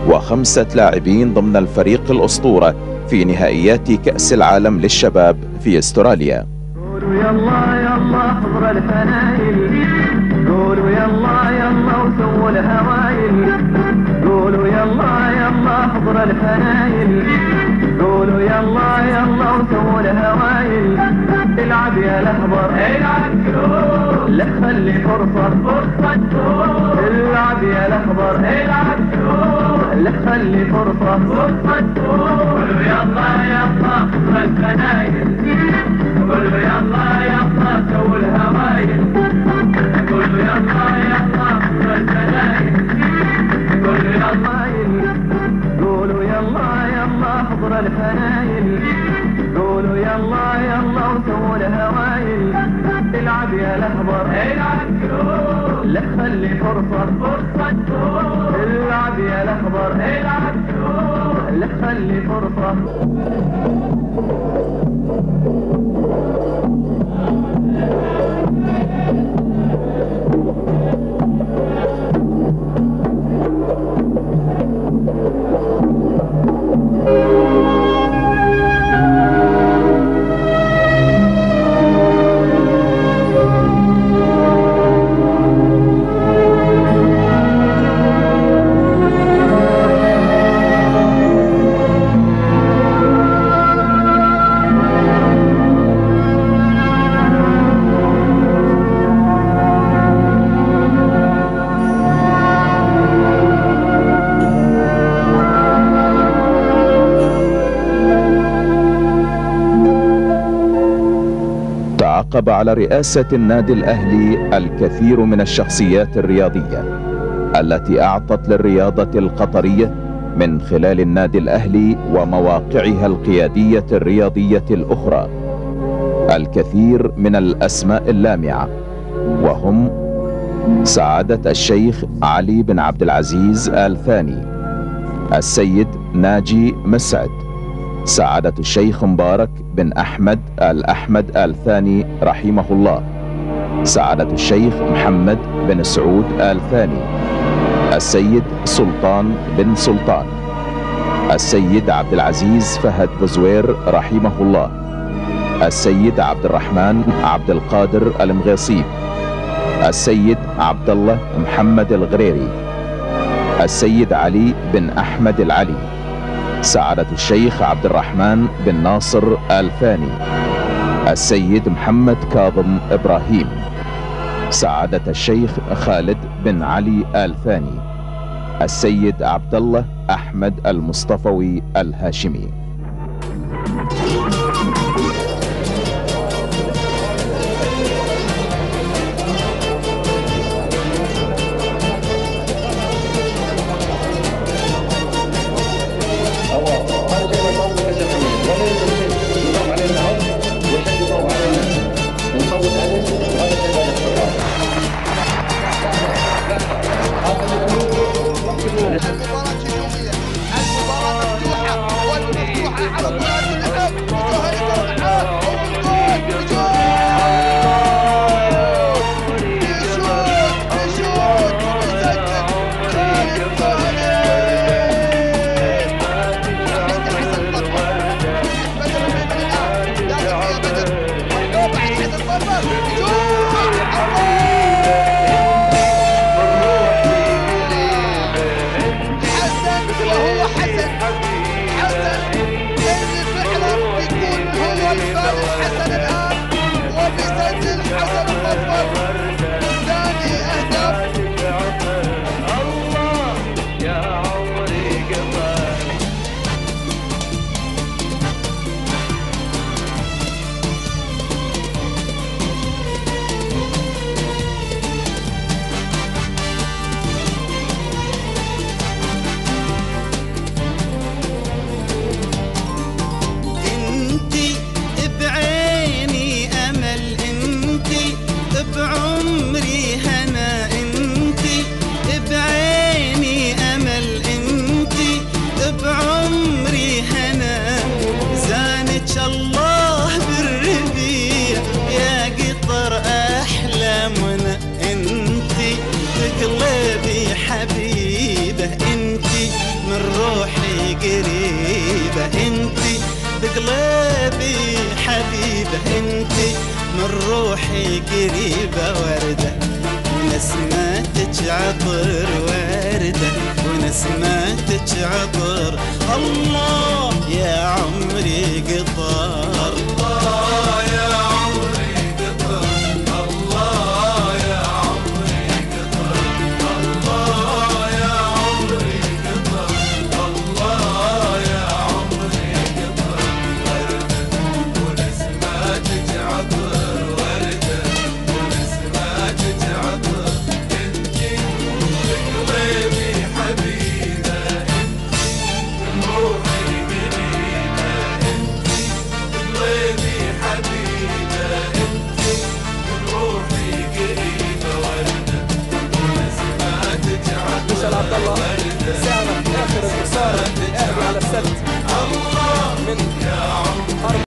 و5 لاعبين ضمن الفريق الأسطورة في نهائيات كأس العالم للشباب في استراليا. قولوا يلا يلا حضر الفنايل، قولوا يلا يلا وسووا الهوايل، قولوا يلا يلا حضر الفنايل، قولوا يلا يلا وسووا الهوايل. العب يا الاخضر العب شوف، لا تخلي فرصة تفوت. العب يا الاخضر العب شوف، لا تخلي فرصة تفوت. قولوا يلا يلا حضر الفنايل، قولوا يلا يلا سووا الهوايل، قولوا يلا يلا حضر الفنايل، قولوا يلا قولوا يلا يلا حضر الفنايل، قولوا يلا يلا وسووا الهوايل. العب يا الاخضر العب شوف، لا تخلي فرصة تفوت. العب يا الاخضر العب شوف، لا تخلي فرصة. تعاقب على رئاسة النادي الأهلي الكثير من الشخصيات الرياضية التي أعطت للرياضة القطرية من خلال النادي الأهلي ومواقعها القيادية الرياضية الأخرى الكثير من الأسماء اللامعة، وهم سعادة الشيخ علي بن عبد العزيز آل ثاني، السيد ناجي مسعد، سعادة الشيخ مبارك بن أحمد آل ثاني رحمه الله، سعادة الشيخ محمد بن سعود آل ثاني، السيد سلطان بن سلطان، السيد عبد العزيز فهد بزوير رحمه الله، السيد عبد الرحمن عبد القادر المغيصيب، السيد عبد الله محمد الغريري، السيد علي بن أحمد العلي، سعادة الشيخ عبد الرحمن بن ناصر آل ثاني، السيد محمد كاظم إبراهيم، سعادة الشيخ خالد بن علي آل ثاني، السيد عبد الله أحمد المصطفوي الهاشمي. أحلامنا انتي تقلبي حبيبه. انتي من روحي قريبة، انتي بقلبي حبيبة، انتي من روحي قريبة وردة ونسماتك عطر وردة ونسماتك عطر. الله يا عمري قطار، الله يا عمري قطار، الله يا عمري قطار، الله يا عمري قطار، الله يا عمري قطار. وردة ونسماتك عطر وردة ونسماتك عطر. انتي بقلبي حبيبة، انتي روحي قريبة، انتي بقلبي حبيبة، انتي روحي قريبة. وردة ونسماتك عطر وردة